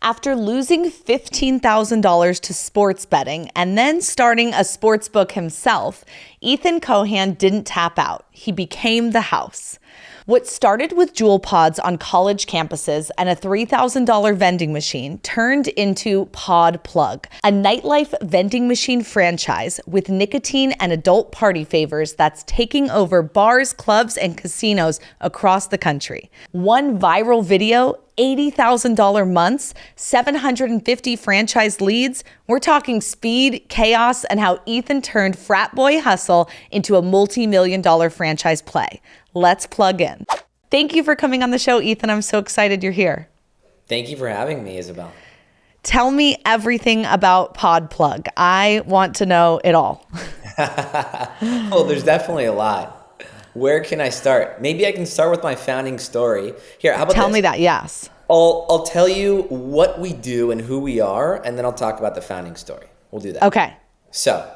After losing $15,000 to sports betting and then starting a sportsbook himself, Ethan Kohan didn't tap out. He became the house. What started with Juul pods on college campuses and a $3,000 vending machine turned into PodPlug, a nightlife vending machine franchise with nicotine and adult party favors that's taking over bars, clubs, and casinos across the country. One viral video, $80,000 months, 750 franchise leads. We're talking speed, chaos, and how Ethan turned frat boy hustle into a multi-million-dollar franchise play. Let's plug in. Thank you for coming on the show, Ethan. I'm so excited you're here. Thank you for having me, Isabel. Tell me everything about PodPlug. I want to know it all. Well, there's definitely a lot. Where can I start? Maybe I can start with my founding story. Here, how about Tell this? me that, yes. I'll tell you what we do and who we are, and then I'll talk about the founding story. We'll do that. Okay. So,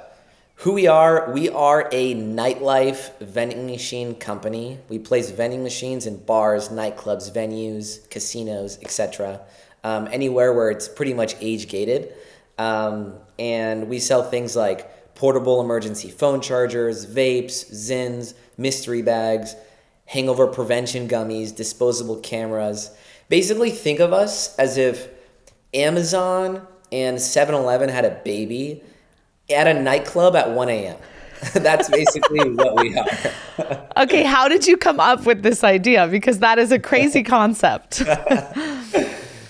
who we are a nightlife vending machine company. We place vending machines in bars, nightclubs, venues, casinos, etc. Anywhere where it's pretty much age gated. And we sell things like portable emergency phone chargers, vapes, Zyns, mystery bags, hangover prevention gummies, disposable cameras. Basically, think of us as if Amazon and 7-Eleven had a baby at a nightclub at 1 a.m. That's basically what we are. Okay, how did you come up with this idea? Because that is a crazy concept.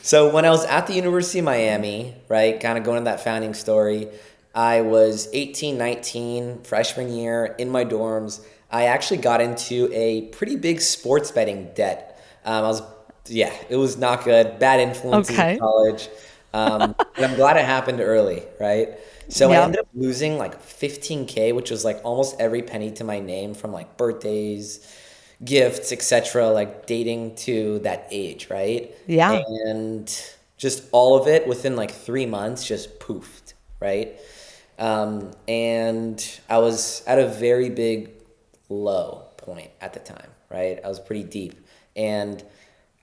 So when I was at the University of Miami, right, kind of going to that founding story, I was 18, 19, freshman year in my dorms. I actually got into a pretty big sports betting debt. It was not good. Bad influences in college. But I'm glad it happened early, right? So I ended up losing like $15K, which was like almost every penny to my name from like birthdays, gifts, etc., like dating to that age, right? Yeah. And just all of it within like 3 months just poofed, right? And I was at a very big low point at the time, right? I was pretty deep and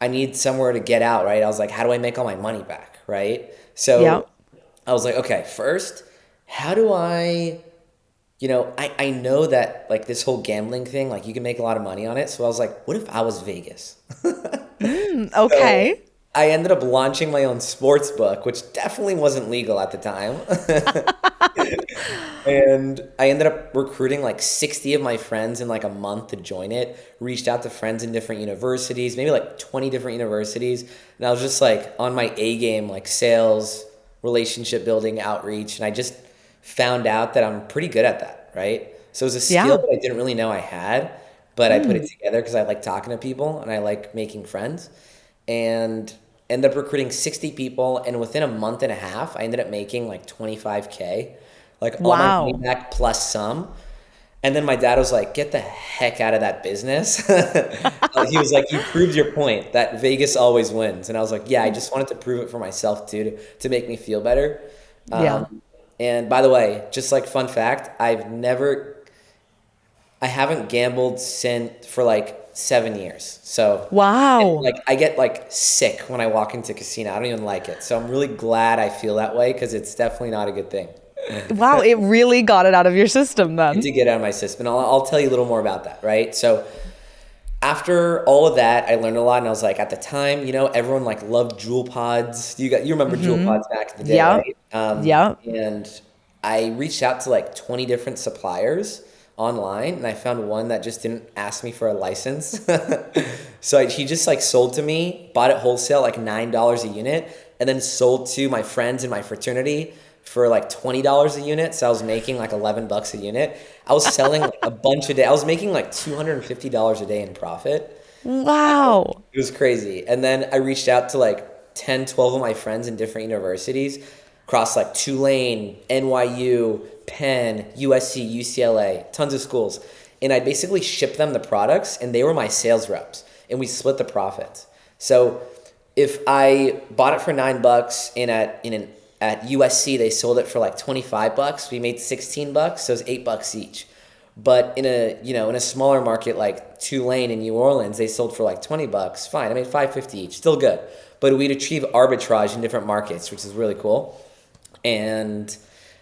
I need somewhere to get out, right? I was like, how do I make all my money back, right? So I was like, okay, first, how do I know that like this whole gambling thing, like you can make a lot of money on it. So I was like, what if I was Vegas? Okay. So I ended up launching my own sports book, which definitely wasn't legal at the time. And I ended up recruiting like 60 of my friends in like a month to join it. Reached out to friends in different universities, maybe like 20 different universities. And I was just like on my A game, like sales, relationship building, outreach. And I just found out that I'm pretty good at that, right? So it was a skill that I didn't really know I had, but I put it together because I like talking to people and I like making friends. And ended up recruiting 60 people. And within a month and a half, I ended up making like 25K. Like all my money back plus some. And then my dad was like, get the heck out of that business. He was like, you proved your point that Vegas always wins. And I was like, yeah, I just wanted to prove it for myself too, to make me feel better. And by the way, just like fun fact, I haven't gambled for like 7 years. So like I get like sick when I walk into a casino. I don't even like it. So I'm really glad I feel that way because it's definitely not a good thing. Wow, it really got it out of your system then. To get out of my system. And I'll tell you a little more about that, right? So after all of that, I learned a lot. And I was like, at the time, everyone like loved Juul pods. You remember Juul pods back in the day, right? And I reached out to like 20 different suppliers online, and I found one that just didn't ask me for a license. So he just like sold to me, bought it wholesale, like $9 a unit, and then sold to my friends in my fraternity for like $20 a unit. So I was making like $11 a unit. I was selling like a bunch a day. I was making like $250 a day in profit. Wow. It was crazy. And then I reached out to like 10, 12 of my friends in different universities across like Tulane, NYU, Penn, USC, UCLA, tons of schools. And I basically shipped them the products and they were my sales reps and we split the profits. So if I bought it for $9 and at USC they sold it for like $25, we made $16, so it was $8 each. But in a smaller market like Tulane in New Orleans, they sold for like $20. Fine, I made $5.50 each, still good. but we'd achieve arbitrage in different markets, which is really cool. And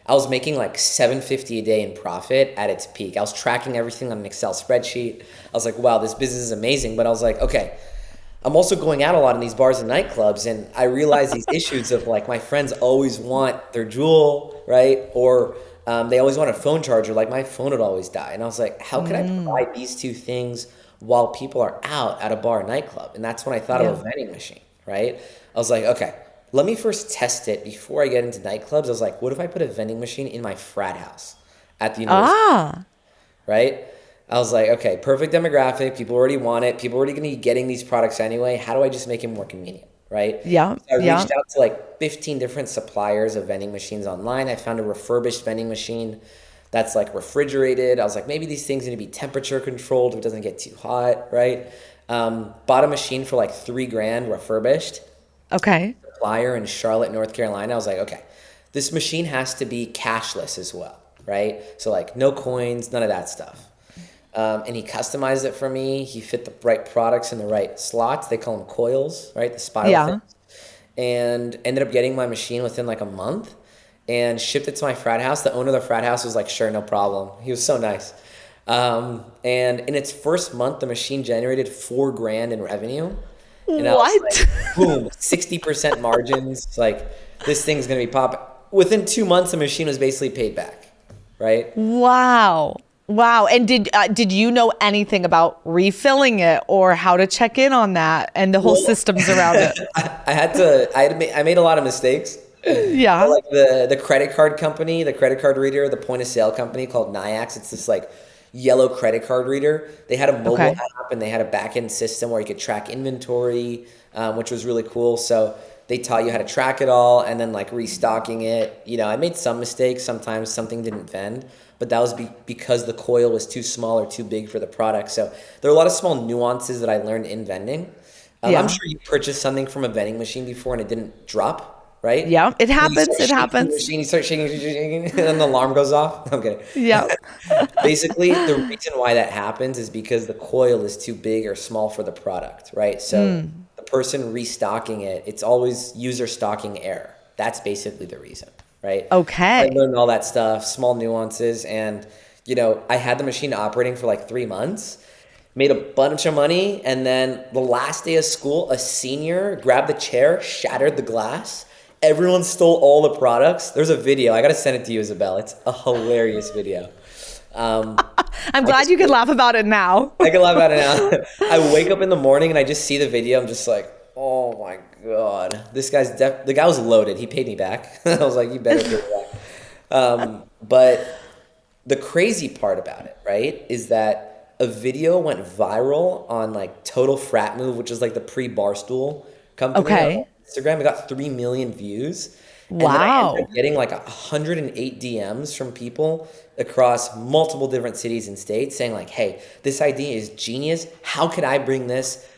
I was making like $750 a day in profit at its peak. I was tracking everything on an Excel spreadsheet. I was like, wow, this business is amazing. But I was like, okay, I'm also going out a lot in these bars and nightclubs, and I realized these issues of like my friends always want their Juul, right? Or they always want a phone charger. Like my phone would always die. And I was like, how can I provide these two things while people are out at a bar or nightclub? And that's when I thought of a vending machine, right? I was like, okay, let me first test it before I get into nightclubs. I was like, what if I put a vending machine in my frat house at the university? Right? I was like, okay, perfect demographic. People already want it. People are already going to be getting these products anyway. How do I just make it more convenient? Right? Yeah. So I reached out to like 15 different suppliers of vending machines online. I found a refurbished vending machine that's like refrigerated. I was like, maybe these things need to be temperature controlled if it doesn't get too hot, right? Bought a machine for like $3,000 refurbished. Okay. Supplier in Charlotte, North Carolina. I was like, okay, this machine has to be cashless as well, right? So like no coins, none of that stuff. And he customized it for me. He fit the right products in the right slots. They call them coils, right? The spiral things. And ended up getting my machine within like a month and shipped it to my frat house. The owner of the frat house was like, sure, no problem. He was so nice. And in its first month, the machine generated $4,000 in revenue. And I was like, boom, 60% margins. Like, this thing's going to be popping. Within 2 months, the machine was basically paid back, right? Wow. And did you know anything about refilling it or how to check in on that and the whole systems around it? I made a lot of mistakes. Yeah. Like the credit card company, the credit card reader, the point of sale company called Nyax. It's this like yellow credit card reader. They had a mobile app and they had a back end system where you could track inventory, which was really cool. So they taught you how to track it all and then like restocking it. You know, I made some mistakes. Sometimes something didn't vend, but that was because the coil was too small or too big for the product. So there are a lot of small nuances that I learned in vending. I'm sure you purchased something from a vending machine before and it didn't drop. Right? Yeah, it happens. It happens. You start shaking, and then the alarm goes off. I'm kidding. Yeah. Basically, the reason why that happens is because the coil is too big or small for the product, right? So the person restocking it, it's always user stocking error. That's basically the reason, right? Okay. I learned all that stuff, small nuances, and you know, I had the machine operating for like 3 months. Made a bunch of money, and then the last day of school, a senior grabbed the chair, shattered the glass. Everyone stole all the products. There's a video. I got to send it to you, Isabel. It's a hilarious video. I'm glad you can laugh about it now. I can laugh about it now. I wake up in the morning and I just see the video. I'm just like, oh my God. This guy's the guy was loaded. He paid me back. I was like, you better pay me back. But the crazy part about it, right, is that a video went viral on like Total Frat Move, which is like the pre-Barstool company. Okay. Instagram. It got 3 million views. Wow. And then I ended up getting like 108 DMs from people across multiple different cities and states saying like, hey, this idea is genius. How could I bring this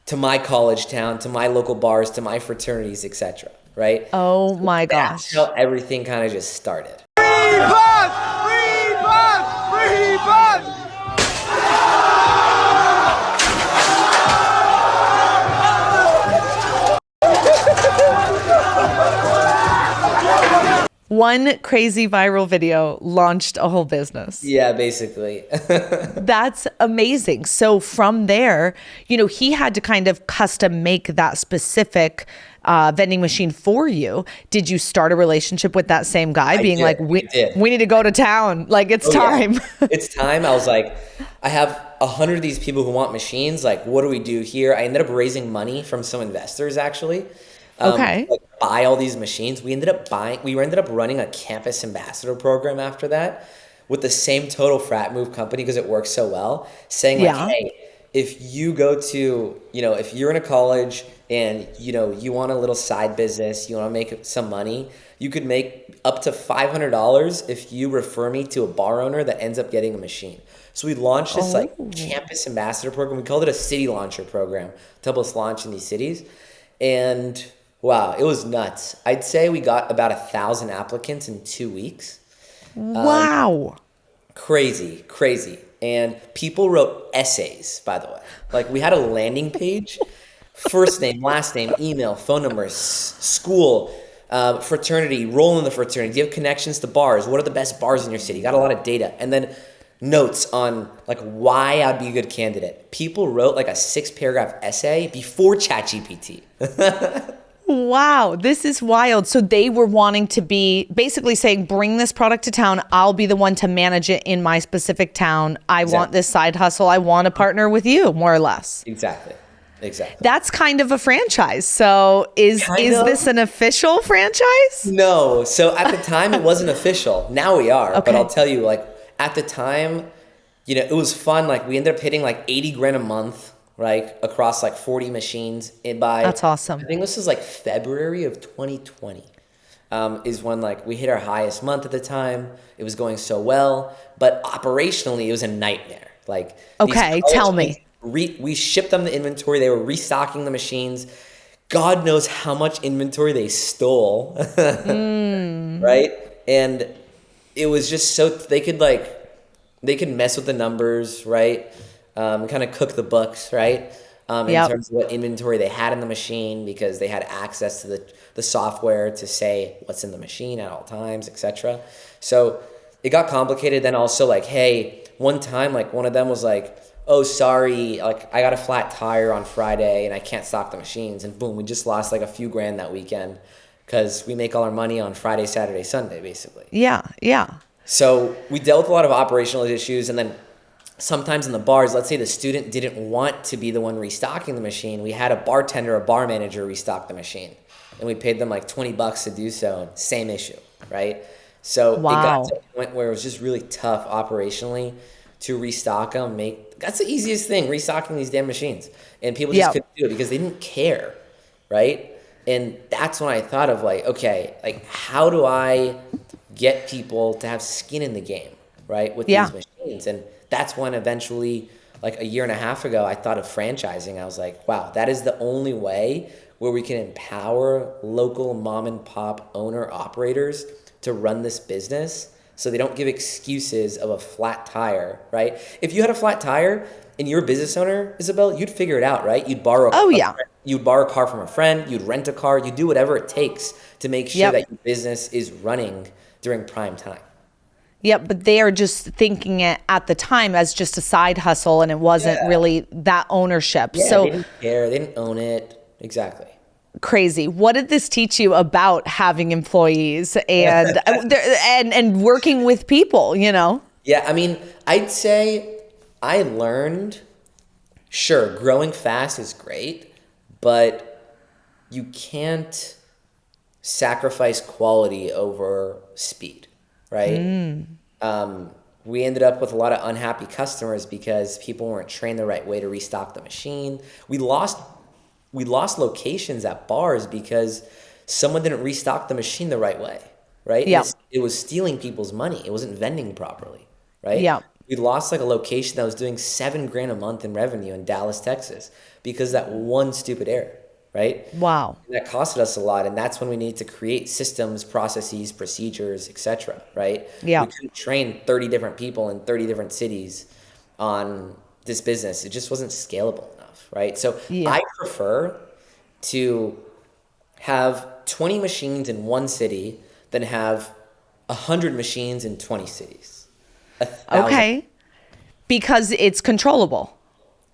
to my college town, to my local bars, to my fraternities, etc. Right? Oh my gosh. That's how everything kind of just started. Free bus! Free bus! Free bus! One crazy viral video launched a whole business. Yeah, basically. That's amazing. So from there, you know, he had to kind of custom make that specific vending machine for you. Did you start a relationship with that same guy being like, we need to go to town. Like, it's time. Yeah. It's time. I was like, I have 100 of these people who want machines. Like, what do we do here? I ended up raising money from some investors, actually. Okay. Like buy all these machines. We ended up running a campus ambassador program after that with the same Total Frat Move company because it works so well, saying like, hey, if you go to, you know, if you're in a college and, you know, you want a little side business, you want to make some money, you could make up to $500 if you refer me to a bar owner that ends up getting a machine. So we launched this like campus ambassador program. We called it a city launcher program to help us launch in these cities. And wow, it was nuts. I'd say we got about 1,000 applicants in 2 weeks. Wow. Crazy. And people wrote essays, by the way. Like we had a landing page First name, last name, email, phone numbers, school, fraternity, role in the fraternity. Do you have connections to bars? What are the best bars in your city? Got a lot of data. And then notes on like why I'd be a good candidate. People wrote like a 6-paragraph essay before ChatGPT. Wow, this is wild. So they were wanting to be basically saying, bring this product to town. I'll be the one to manage it in my specific town. I want this side hustle. I want to partner with you, more or less. Exactly. That's kind of a franchise. So is this an official franchise? No. So at the time it wasn't official. Now we are. Okay. But I'll tell you, like at the time, you know, it was fun. Like we ended up hitting like 80 grand a month, right? Across like 40 machines. That's awesome. I think this was like February of 2020 is when like we hit our highest month at the time. It was going so well, but operationally it was a nightmare. Like, okay, tell me. We shipped them the inventory. They were restocking the machines. God knows how much inventory they stole, right? And it was just so they could mess with the numbers, right? Kind of cook the books, right? In terms of what inventory they had in the machine, because they had access to the software to say what's in the machine at all times, etc. So it got complicated. Then also like, hey, one time like one of them was like, oh, sorry, like I got a flat tire on Friday and I can't stock the machines. And boom, we just lost like a few grand that weekend because we make all our money on Friday, Saturday, Sunday, basically. Yeah. So we dealt with a lot of operational issues. And then sometimes in the bars, let's say the student didn't want to be the one restocking the machine. We had a bartender, a bar manager restock the machine. And we paid them like $20 to do so. Same issue, right? So it got to a point where it was just really tough operationally to restock them. That's the easiest thing, restocking these damn machines. And people just couldn't do it because they didn't care, right? And that's when I thought of like, okay, like how do I get people to have skin in the game, right, with these machines? And that's when eventually, like a year and a half ago, I thought of franchising. I was like, wow, that is the only way where we can empower local mom and pop owner operators to run this business so they don't give excuses of a flat tire, right? If you had a flat tire and you're a business owner, Isabel, you'd figure it out, right? You'd borrow you'd borrow a car from a friend, you'd rent a car, you'd do whatever it takes to make sure that your business is running during prime time. Yep, but they are just thinking it at the time as just a side hustle, and it wasn't really that ownership. Yeah, so they didn't care, they didn't own it. Exactly. Crazy. What did this teach you about having employees and and working with people, you know? Yeah, I mean, I'd say I learned, sure, growing fast is great, but you can't sacrifice quality over speed, right? We ended up with a lot of unhappy customers because people weren't trained the right way to restock the machine. We lost locations at bars because someone didn't restock the machine the right way, right? Yeah. It was stealing people's money. It wasn't vending properly, right? Yeah. We lost like a location that was doing $7 grand a month in revenue in Dallas, Texas, because that one stupid error, right? Wow. And that costed us a lot, and that's when we need to create systems, processes, procedures, etc., right? Yeah. We couldn't train 30 different people in 30 different cities on this business. It just wasn't scalable enough, right? So I prefer to have 20 machines in one city than have 100 machines in 20 cities. 1,000. Okay. Because it's controllable.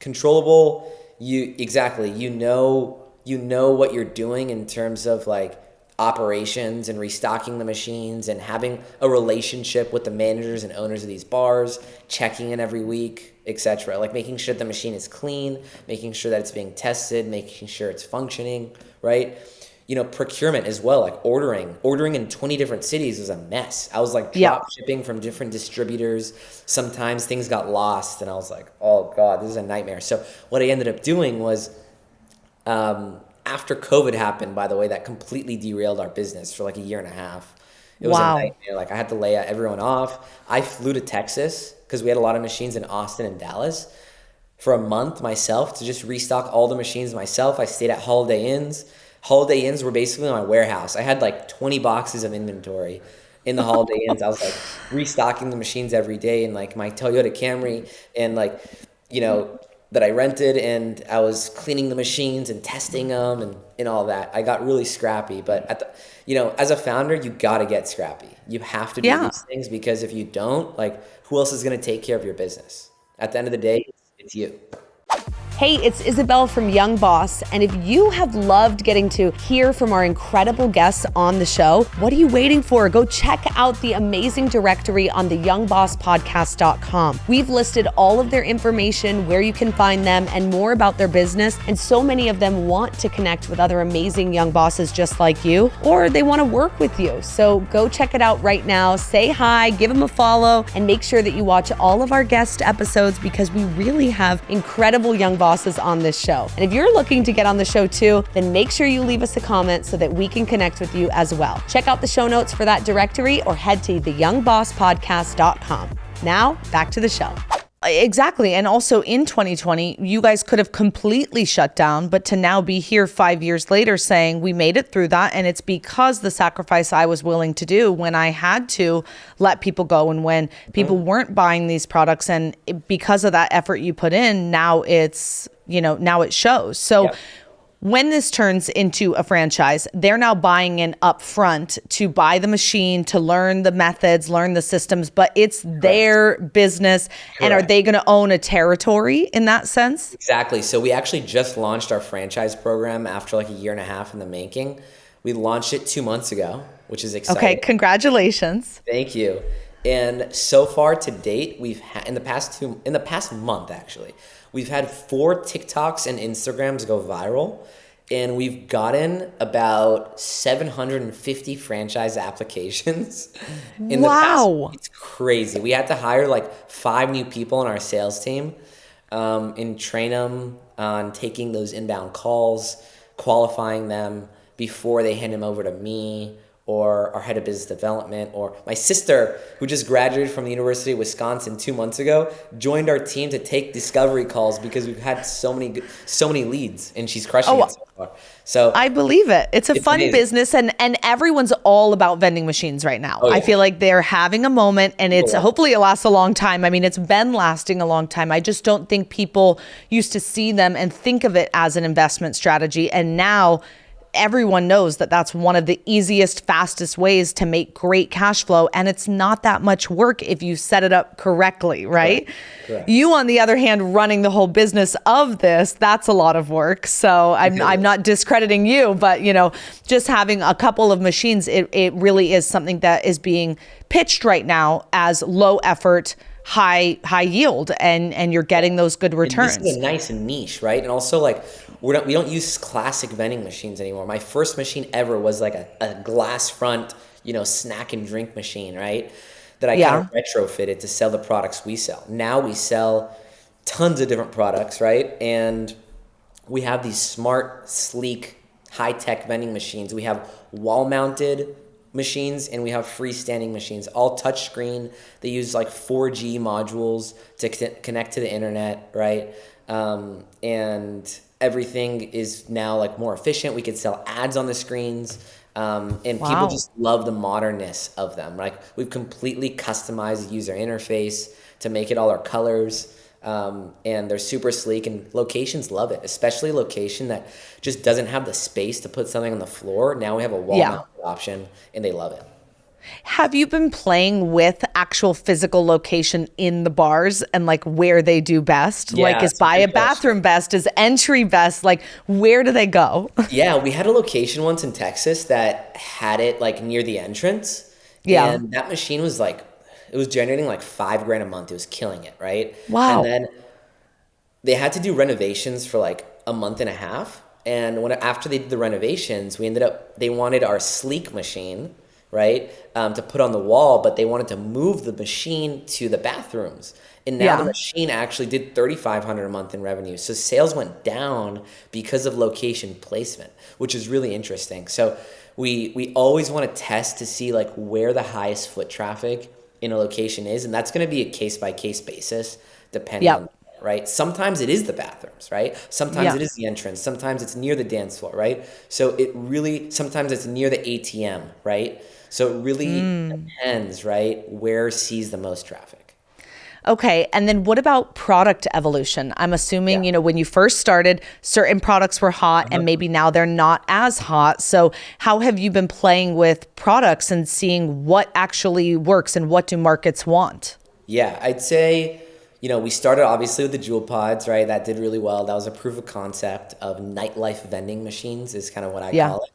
Controllable. You know what you're doing in terms of like operations and restocking the machines and having a relationship with the managers and owners of these bars, checking in every week, etc. Like making sure the machine is clean, making sure that it's being tested, making sure it's functioning, right? You know, procurement as well, like ordering in 20 different cities was a mess. I was like drop shipping from different distributors. Sometimes things got lost and I was like, oh God, this is a nightmare. So what I ended up doing was, after COVID happened, by the way, that completely derailed our business for like a year and a half. It was a nightmare. Like I had to lay everyone off. I flew to Texas because we had a lot of machines in Austin and Dallas for a month myself to just restock all the machines myself. I stayed at Holiday Inns. Holiday Inns were basically my warehouse. I had like 20 boxes of inventory in the Holiday Inns. I was like restocking the machines every day in like my Toyota Camry and like, you know, that I rented, and I was cleaning the machines and testing them and all that. I got really scrappy, but as a founder, you got to get scrappy. You have to do these things, because if you don't, like, who else is going to take care of your business? At the end of the day, it's you. Hey, it's Isabel from Young Boss, and if you have loved getting to hear from our incredible guests on the show, what are you waiting for? Go check out the amazing directory on the youngbosspodcast.com. We've listed all of their information, where you can find them, and more about their business, and so many of them want to connect with other amazing young bosses just like you, or they want to work with you. So go check it out right now, say hi, give them a follow, and make sure that you watch all of our guest episodes, because we really have incredible young bosses on this show. And if you're looking to get on the show too, then make sure you leave us a comment so that we can connect with you as well. Check out the show notes for that directory, or head to theyoungbosspodcast.com. Now, back to the show. Exactly. And also in 2020, you guys could have completely shut down, but to now be here 5 years later saying we made it through that, and it's because the sacrifice I was willing to do when I had to let people go and when people weren't buying these products, and because of that effort you put in, now it's, now it shows. So when this turns into a franchise, they're now buying in up front to buy the machine, to learn the methods, learn the systems, but it's their business. Correct. And are they going to own a territory in that sense? Exactly. So we actually just launched our franchise program after like a year and a half in the making. We launched it 2 months ago, which is exciting. Okay, congratulations. Thank you. And so far to date, we've had in the past month actually, we've had 4 TikToks and Instagrams go viral, and we've gotten about 750 franchise applications in the past. It's crazy. We had to hire like 5 new people on our sales team and train them on taking those inbound calls, qualifying them before they hand them over to me, or our head of business development, or my sister, who just graduated from the University of Wisconsin 2 months ago, joined our team to take discovery calls because we've had so many leads, and she's crushing it so far. So I believe it. It's fun amazing business, and everyone's all about vending machines right now. I feel like they're having a moment, and it's hopefully it lasts a long time. I mean, it's been lasting a long time. I just don't think people used to see them and think of it as an investment strategy, and now everyone knows that that's one of the easiest, fastest ways to make great cash flow. And it's not that much work if you set it up correctly, right? Correct. You, on the other hand, running the whole business of this, that's a lot of work. So I'm not discrediting you, but just having a couple of machines, it really is something that is being pitched right now as low effort, high yield, and you're getting those good returns. And this is a nice niche, right? And also, like, we don't use classic vending machines anymore. My first machine ever was like a glass front, snack and drink machine, right? That I kind of retrofitted to sell the products we sell. Now we sell tons of different products, right? And we have these smart, sleek, high-tech vending machines. We have wall-mounted machines, and we have freestanding machines, all touchscreen. They use like 4G modules to connect to the internet, right? And everything is now like more efficient. We could sell ads on the screens, and people just love the modernness of them. Like, we've completely customized the user interface to make it all our colors. And they're super sleek, and locations love it, especially a location that just doesn't have the space to put something on the floor. Now we have a wall-mounted option, and they love it. Have you been playing with actual physical location in the bars and like where they do best? Yeah, like, is buy a bathroom best? Is entry best? Like, where do they go? Yeah, we had a location once in Texas that had it like near the entrance. Yeah. And that machine was like, it was generating like $5,000 a month. It was killing it, right? Wow. And then they had to do renovations for like a month and a half. And after they did the renovations, they wanted our sleek machine, right, to put on the wall, but they wanted to move the machine to the bathrooms. And now the machine actually did $3,500 a month in revenue. So sales went down because of location placement, which is really interesting. So we always want to test to see like where the highest foot traffic in a location is, and that's going to be a case-by-case basis depending on, right? Sometimes it is the bathrooms, right? Sometimes it is the entrance. Sometimes it's near the dance floor, right? So sometimes it's near the ATM, right? So it really depends, right? Where sees the most traffic. Okay. And then what about product evolution? I'm assuming, when you first started, certain products were hot and maybe now they're not as hot. So how have you been playing with products and seeing what actually works and what do markets want? Yeah, I'd say, we started obviously with the Juul pods, right? That did really well. That was a proof of concept of nightlife vending machines is kind of what I call it.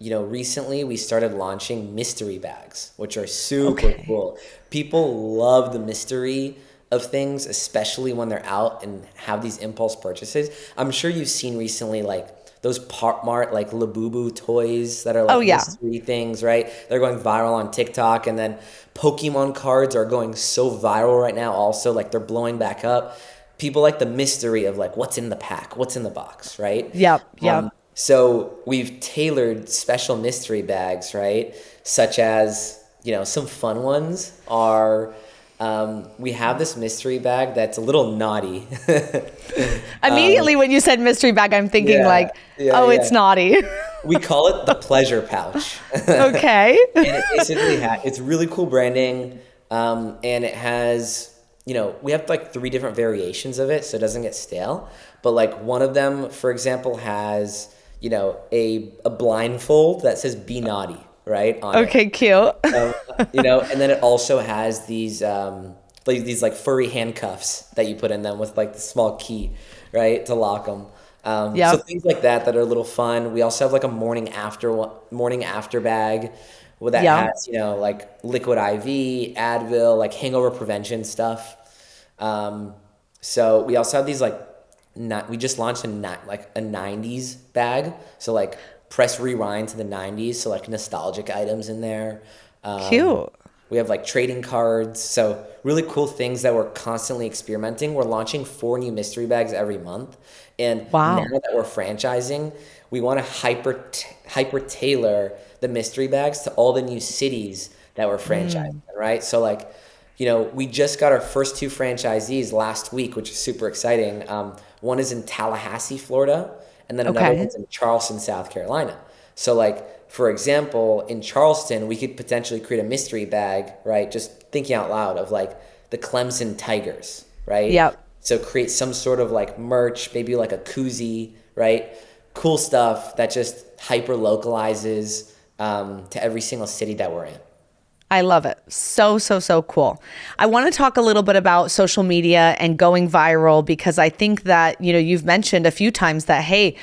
Recently we started launching mystery bags, which are super cool. People love the mystery of things, especially when they're out and have these impulse purchases. I'm sure you've seen recently, like those Pop Mart, like Labubu toys that are like mystery things, right? They're going viral on TikTok, and then Pokémon cards are going so viral right now also, like they're blowing back up. People like the mystery of like what's in the pack, what's in the box, right? Yep. So we've tailored special mystery bags, right? Such as, some fun ones are, we have this mystery bag that's a little naughty. Immediately when you said mystery bag, I'm thinking it's naughty. We call it the pleasure pouch. Okay. And it basically it's really cool branding. And it has, we have like 3 different variations of it so it doesn't get stale. But like one of them, for example, has, a blindfold that says "Be naughty," right? On okay, it. cute. And then it also has these like furry handcuffs that you put in them with like the small key, right, to lock them. So things like that are a little fun. We also have like a morning after bag that has like liquid IV, Advil, like hangover prevention stuff. So we also have these we just launched a 90s bag. So like press rewind to the 90s. So like nostalgic items in there. Cute. We have like trading cards. So really cool things that we're constantly experimenting. We're launching 4 new mystery bags every month. And now that we're franchising, we want to hyper tailor the mystery bags to all the new cities that we're franchising, right? So like, we just got our first 2 franchisees last week, which is super exciting. One is in Tallahassee, Florida, and then another one's in Charleston, South Carolina. So like, for example, in Charleston, we could potentially create a mystery bag, right? Just thinking out loud of like the Clemson Tigers, right? Yep. So create some sort of like merch, maybe like a koozie, right? Cool stuff that just hyper localizes to every single city that we're in. I love it. So cool. I want to talk a little bit about social media and going viral because I think that, you've mentioned a few times that, hey,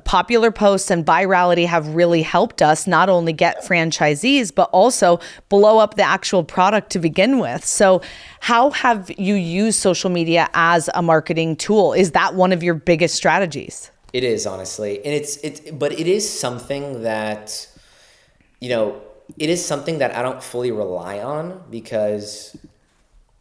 popular posts and virality have really helped us not only get franchisees, but also blow up the actual product to begin with. So how have you used social media as a marketing tool? Is that one of your biggest strategies? It is, honestly. And but it is something that, it is something that I don't fully rely on because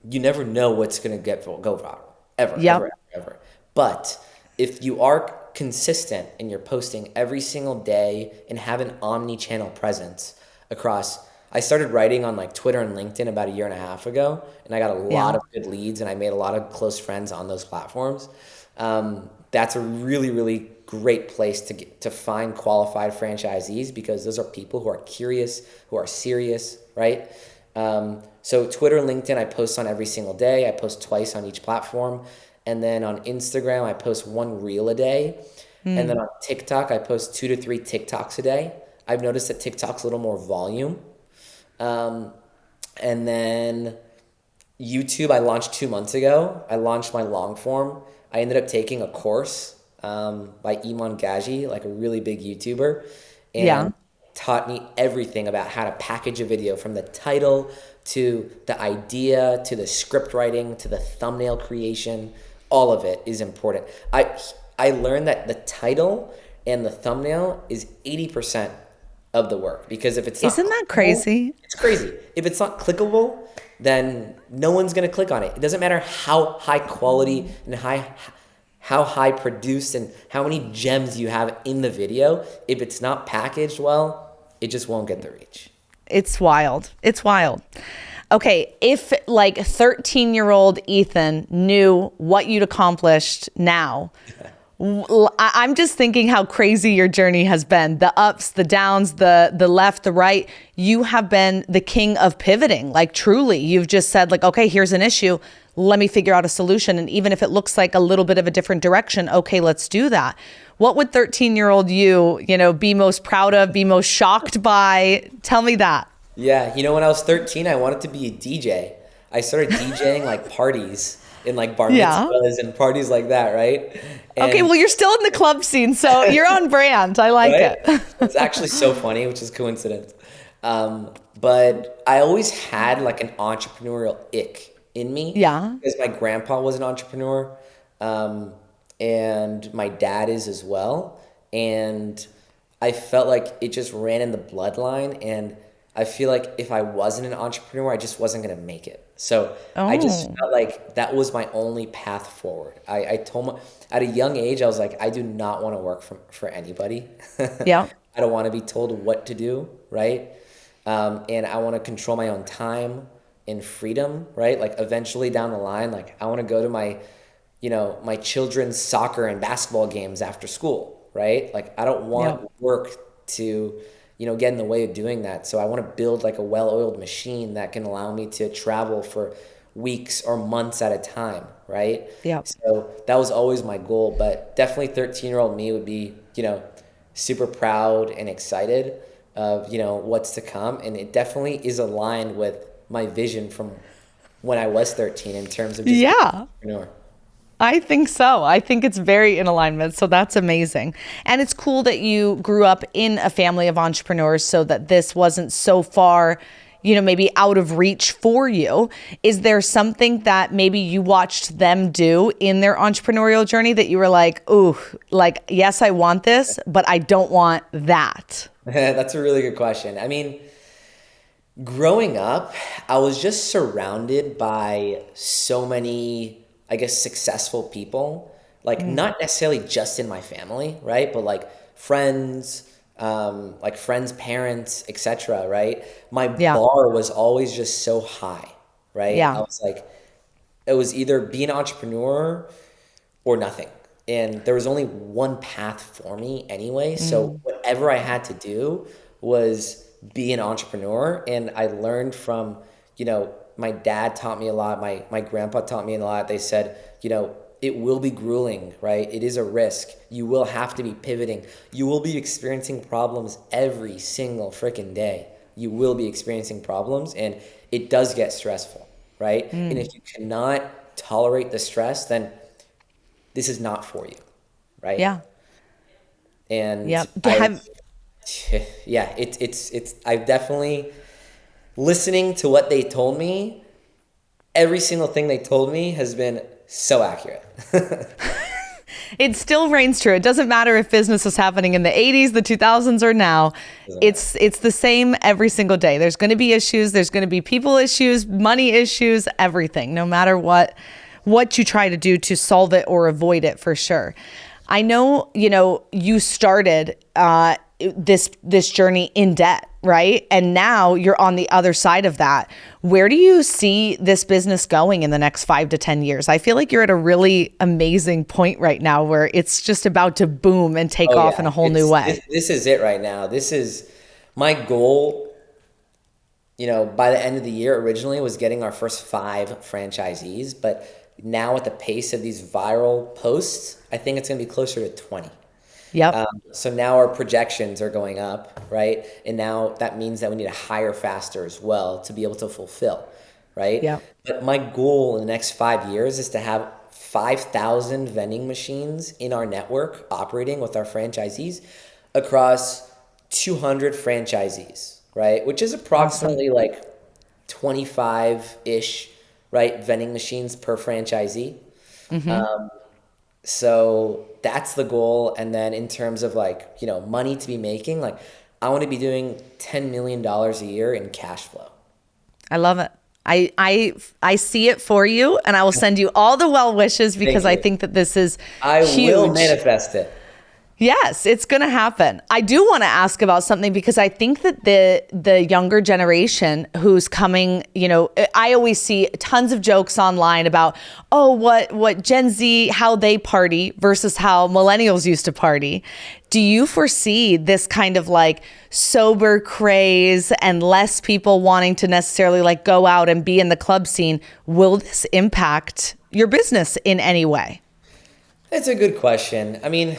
you never know what's going to go viral ever. But if you are consistent and you're posting every single day and have an omni-channel presence across, I started writing on like Twitter and LinkedIn about a year and a half ago, and I got a lot of good leads and I made a lot of close friends on those platforms. That's a really, really great place to find qualified franchisees because those are people who are curious, who are serious, right? So Twitter and LinkedIn, I post on every single day. I post twice on each platform. And then on Instagram, I post 1 reel a day. And then on TikTok, I post 2 to 3 TikToks a day. I've noticed that TikTok's a little more volume. And then YouTube, I launched 2 months ago. I launched my long form. I ended up taking a course by Iman Gaji, like a really big YouTuber, and taught me everything about how to package a video from the title to the idea to the script writing to the thumbnail creation. All of it is important. I learned that the title and the thumbnail is 80% of the work because if it's not Isn't that crazy? It's crazy. If it's not clickable, then no one's going to click on it. It doesn't matter how high quality and how high produced and how many gems you have in the video. If it's not packaged well, it just won't get the reach. It's wild. Okay, if like 13-year-old Ethan knew what you'd accomplished now, I'm just thinking how crazy your journey has been. The ups, the downs, the left, the right. You have been the king of pivoting. Like truly, you've just said like, okay, here's an issue. Let me figure out a solution. And even if it looks like a little bit of a different direction, okay, let's do that. What would 13-year-old you, be most proud of, be most shocked by? Tell me that. Yeah, when I was 13, I wanted to be a DJ. I started DJing like parties in like bar mitzvahs and parties like that, right? And, okay, well, you're still in the club scene, so you're on brand. I like right? it. It's actually so funny, which is coincidence. But I always had like an entrepreneurial ick in me. Yeah. Because my grandpa was an entrepreneur, and my dad is as well. And I felt like it just ran in the bloodline, and I feel like if I wasn't an entrepreneur, I just wasn't going to make it. So I just felt like that was my only path forward. I told at a young age, I was like, I do not want to work for anybody. Yeah. I don't want to be told what to do, right? And I want to control my own time and freedom, right? Like eventually down the line, like I want to go to my, my children's soccer and basketball games after school, right? Like I don't want work to get in the way of doing that. So I want to build like a well-oiled machine that can allow me to travel for weeks or months at a time, right? Yeah. So that was always my goal, but definitely 13-year-old me would be, super proud and excited of, what's to come. And it definitely is aligned with my vision from when I was 13 in terms of just being an entrepreneur. I think so. I think it's very in alignment. So that's amazing. And it's cool that you grew up in a family of entrepreneurs so that this wasn't so far, maybe out of reach for you. Is there something that maybe you watched them do in their entrepreneurial journey that you were like, ooh, like, yes, I want this, but I don't want that? That's a really good question. I mean, growing up, I was just surrounded by so many, I guess, successful people, like not necessarily just in my family, right? But like friends, parents, etc. Right? My bar was always just so high, right? Yeah. I was like, it was either be an entrepreneur or nothing. And there was only one path for me anyway. So whatever I had to do was be an entrepreneur. And I learned from, my dad taught me a lot. My grandpa taught me a lot. They said, it will be grueling, right? It is a risk. You will have to be pivoting. You will be experiencing problems every single freaking day. You will be experiencing problems, and it does get stressful, right? And if you cannot tolerate the stress, then this is not for you, right? Yeah. And it's I've definitely, listening to what they told me, every single thing they told me has been so accurate. It still reigns true. It doesn't matter if business is happening in the 80s, the 2000s, or now. It's the same every single day. There's going to be issues. There's going to be people issues, money issues, everything, no matter what you try to do to solve it or avoid it, for sure. I know, you started this journey in debt, right? And now you're on the other side of that. Where do you see this business going in the next 5 to 10 years? I feel like you're at a really amazing point right now where it's just about to boom and take off in a whole new way. This is it right now. This is my goal. By the end of the year, originally was getting our first 5 franchisees, but now at the pace of these viral posts, I think it's going to be closer to 20. Yep. So now our projections are going up, right? And now that means that we need to hire faster as well to be able to fulfill, right? Yep. But my goal in the next 5 years is to have 5,000 vending machines in our network operating with our franchisees across 200 franchisees, right? Which is approximately like 25-ish, right, vending machines per franchisee. So that's the goal. And then in terms of money to be making, I want to be doing $10 million a year in cash flow. I love it. I see it for you, and I will send you all the well wishes because I think that this is huge. I will manifest it. Yes, it's going to happen. I do want to ask about something because I think that the younger generation who's coming, I always see tons of jokes online about, what Gen Z, how they party versus how millennials used to party. Do you foresee this kind of like sober craze and less people wanting to necessarily like go out and be in the club scene? Will this impact your business in any way? It's a good question. I mean,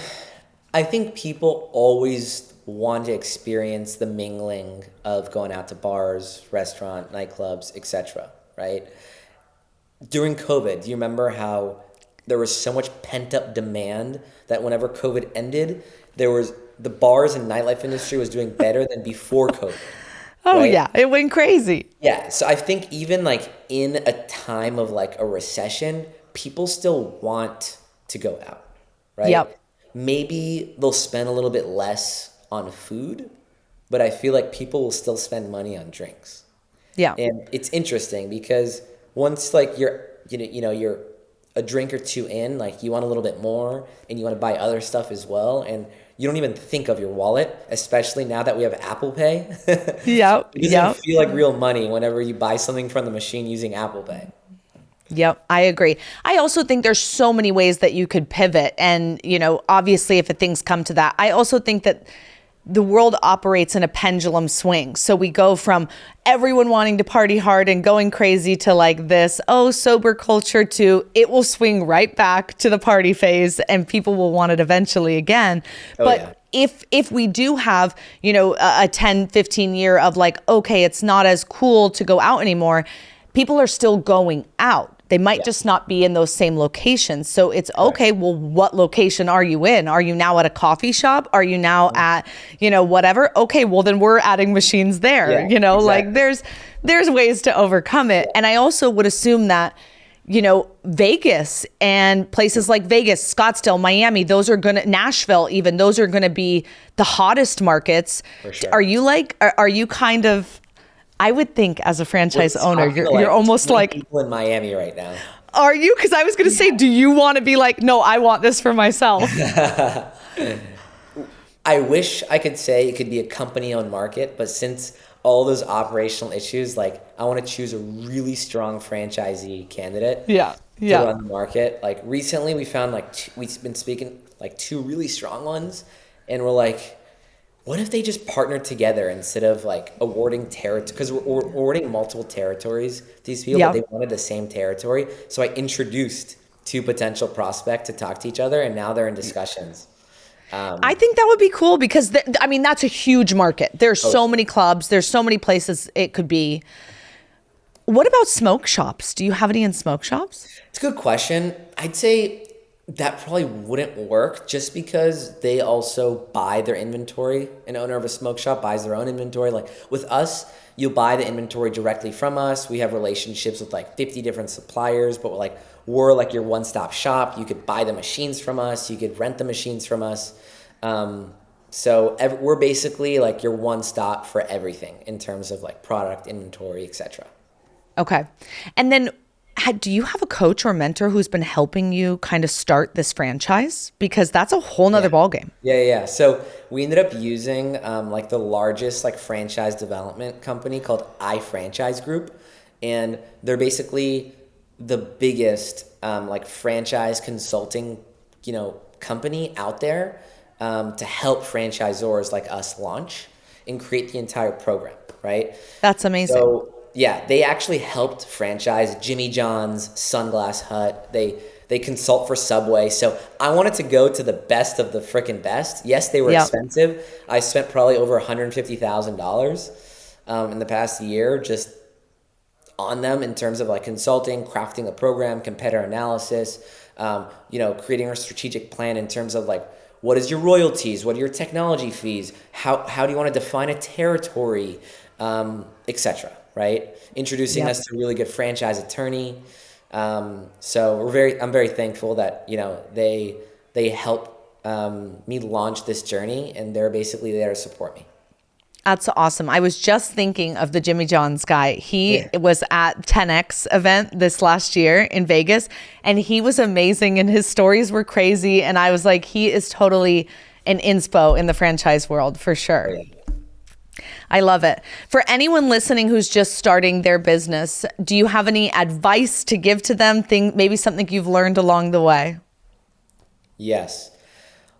I think people always want to experience the mingling of going out to bars, restaurant, nightclubs, etc., right? During COVID, do you remember how there was so much pent-up demand that whenever COVID ended, the bars and nightlife industry was doing better than before COVID? Oh, right? Yeah, it went crazy. Yeah, so I think even like in a time of like a recession, people still want to go out, right? Yep. Maybe they'll spend a little bit less on food, but I feel like people will still spend money on drinks. Yeah. And it's interesting because once like you're a drink or two in, like you want a little bit more and you want to buy other stuff as well. And you don't even think of your wallet, especially now that we have Apple Pay. Yep. It doesn't feel like real money whenever you buy something from the machine using Apple Pay. Yep, I agree. I also think there's so many ways that you could pivot. And, obviously if things come to that, I also think that the world operates in a pendulum swing. So we go from everyone wanting to party hard and going crazy to like this, sober culture to it will swing right back to the party phase and people will want it eventually again. If we do have, a 10, 15 year of like, okay, it's not as cool to go out anymore, people are still going out. They might just not be in those same locations. So it's okay, well, what location are you in? Are you now at a coffee shop? Are you now at, whatever? Okay, well, then we're adding machines there. Exactly. Like there's ways to overcome it. And I also would assume that, Vegas and places like Vegas, Scottsdale, Miami, Nashville even, those are going to be the hottest markets. For sure. Are you kind of, I would think as a franchise owner, you're almost like people in Miami right now. Are you? Because I was going to say, do you want to be like, no, I want this for myself? I wish I could say it could be a company-owned market, but since all those operational issues, like I want to choose a really strong franchisee candidate to run the market. Like recently we found we've been speaking like two really strong ones, and we're like, what if they just partnered together instead of like awarding territory? Because we're awarding multiple territories to these people, but they wanted the same territory. So I introduced two potential prospects to talk to each other, and now they're in discussions. I think that would be cool because, that's a huge market. There's so many clubs. There's so many places it could be. What about smoke shops? Do you have any in smoke shops? It's a good question. I'd say that probably wouldn't work just because they also buy their inventory. An owner of a smoke shop buys their own inventory. Like with us, you buy the inventory directly from us. We have relationships with like 50 different suppliers, but we're like your one-stop shop. You could buy the machines from us. You could rent the machines from us. So we're basically like your one-stop for everything in terms of like product, inventory, etc. Okay. And then do you have a coach or mentor who's been helping you kind of start this franchise? Because that's a whole nother ballgame. Yeah. So we ended up using the largest franchise development company called iFranchise Group. And they're basically the biggest franchise consulting, company out there to help franchisors like us launch and create the entire program, right? That's amazing. So yeah, they actually helped franchise Jimmy John's, Sunglass Hut. They consult for Subway. So I wanted to go to the best of the freaking best. Yes, they were expensive. I spent probably over $150,000 in the past year just on them in terms of consulting, crafting a program, competitor analysis, creating a strategic plan in terms of what is your royalties, what are your technology fees, how do you want to define a territory, etc. Right? Introducing us to a really good franchise attorney. So I'm very thankful that, they help me launch this journey, and they're basically there to support me. That's awesome. I was just thinking of the Jimmy John's guy. He was at 10X event this last year in Vegas, and he was amazing, and his stories were crazy. And I was like, he is totally an inspo in the franchise world for sure. Oh, yeah. I love it. For anyone listening who's just starting their business, do you have any advice to give to them? Maybe something you've learned along the way? Yes.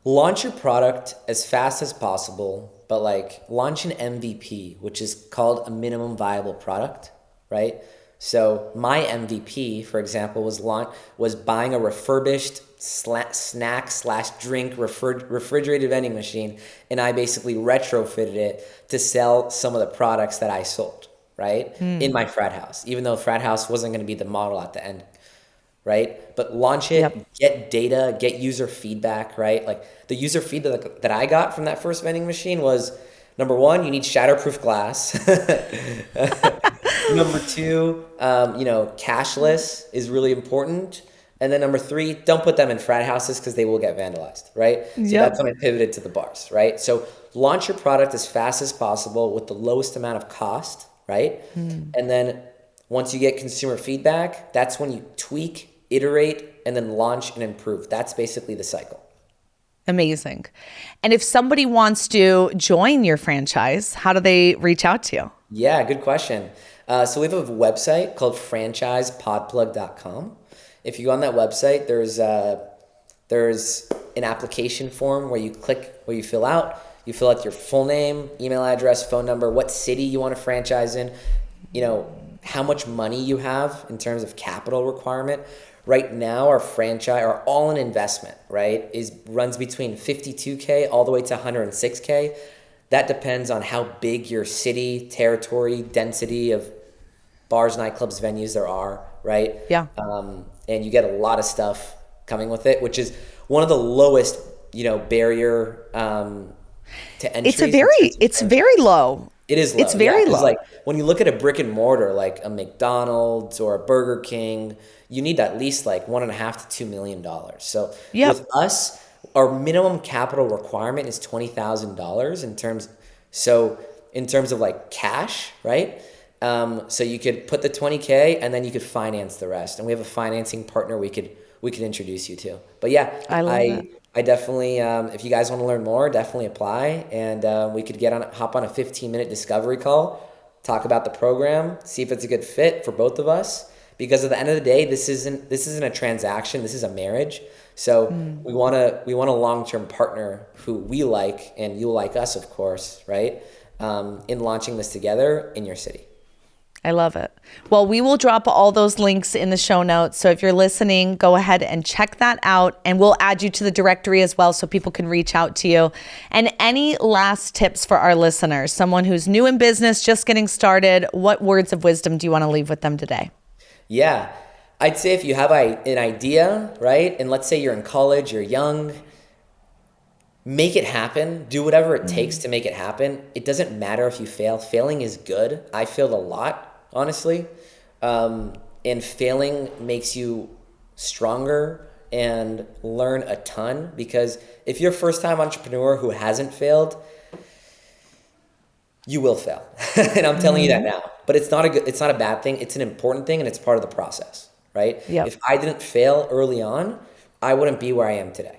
Launch your product as fast as possible, but like launch an MVP, which is called a minimum viable product, right? So my MVP, for example, was buying a refurbished snack/drink refrigerated vending machine, and I basically retrofitted it to sell some of the products that I sold, right? In my frat house, even though frat house wasn't going to be the model at the end, right? But launch it, get data, get user feedback, right? Like the user feedback that I got from that first vending machine was, number one, you need shatterproof glass. Number two, cashless is really important. And then number three, don't put them in frat houses because they will get vandalized, right? So that's when I pivoted to the bars, right? So launch your product as fast as possible with the lowest amount of cost, right? And then once you get consumer feedback, that's when you tweak, iterate, and then launch and improve. That's basically the cycle. Amazing. And if somebody wants to join your franchise, how do they reach out to you? Yeah, good question. So we have a website called franchisepodplug.com. If you go on that website, there's an application form where you fill out your full name, email address, phone number, what city you want to franchise in, how much money you have in terms of capital requirement. Right now, our franchise, our all-in investment, right, runs between $52K all the way to $106K. That depends on how big your city, territory, density of bars, nightclubs, venues there are, right? Yeah. And you get a lot of stuff coming with it, which is one of the lowest, barrier to entry. It's very low. It is low. It's very low. Like when you look at a brick and mortar, like a McDonald's or a Burger King, you need at least like $1.5 to $2 million. So with us, our minimum capital requirement is $20,000 in terms of like cash, right? So you could put the $20K and then you could finance the rest. And we have a financing partner we could introduce you to. But yeah, I definitely, if you guys want to learn more, definitely apply. And we could hop on a 15-minute discovery call, talk about the program, see if it's a good fit for both of us. Because at the end of the day, this isn't a transaction. This is a marriage. So we want a long-term partner who we like, and you'll like us, of course, right? In launching this together in your city. I love it. Well, we will drop all those links in the show notes. So if you're listening, go ahead and check that out. And we'll add you to the directory as well so people can reach out to you. And any last tips for our listeners? Someone who's new in business, just getting started, what words of wisdom do you want to leave with them today? Yeah, I'd say if you have an idea, right? And let's say you're in college, you're young, make it happen. Do whatever it takes to make it happen. It doesn't matter if you fail. Failing is good. I failed a lot, honestly. And failing makes you stronger and learn a ton, because if you're a first-time entrepreneur who hasn't failed, you will fail. And I'm telling you that now. But it's not a bad thing. It's an important thing, and it's part of the process, right? Yep. If I didn't fail early on, I wouldn't be where I am today.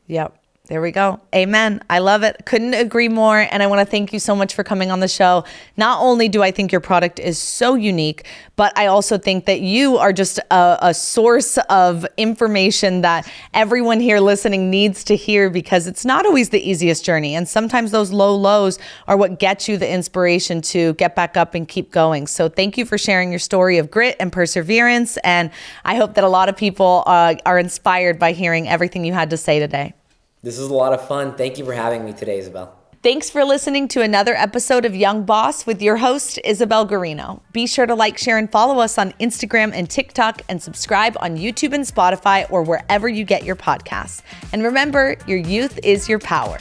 Yep. There we go. Amen. I love it. Couldn't agree more. And I want to thank you so much for coming on the show. Not only do I think your product is so unique, but I also think that you are just a source of information that everyone here listening needs to hear, because it's not always the easiest journey. And sometimes those low lows are what gets you the inspiration to get back up and keep going. So thank you for sharing your story of grit and perseverance. And I hope that a lot of people are inspired by hearing everything you had to say today. This was a lot of fun. Thank you for having me today, Isabel. Thanks for listening to another episode of Young Boss with your host, Isabel Guarino. Be sure to like, share, and follow us on Instagram and TikTok, and subscribe on YouTube and Spotify or wherever you get your podcasts. And remember, your youth is your power.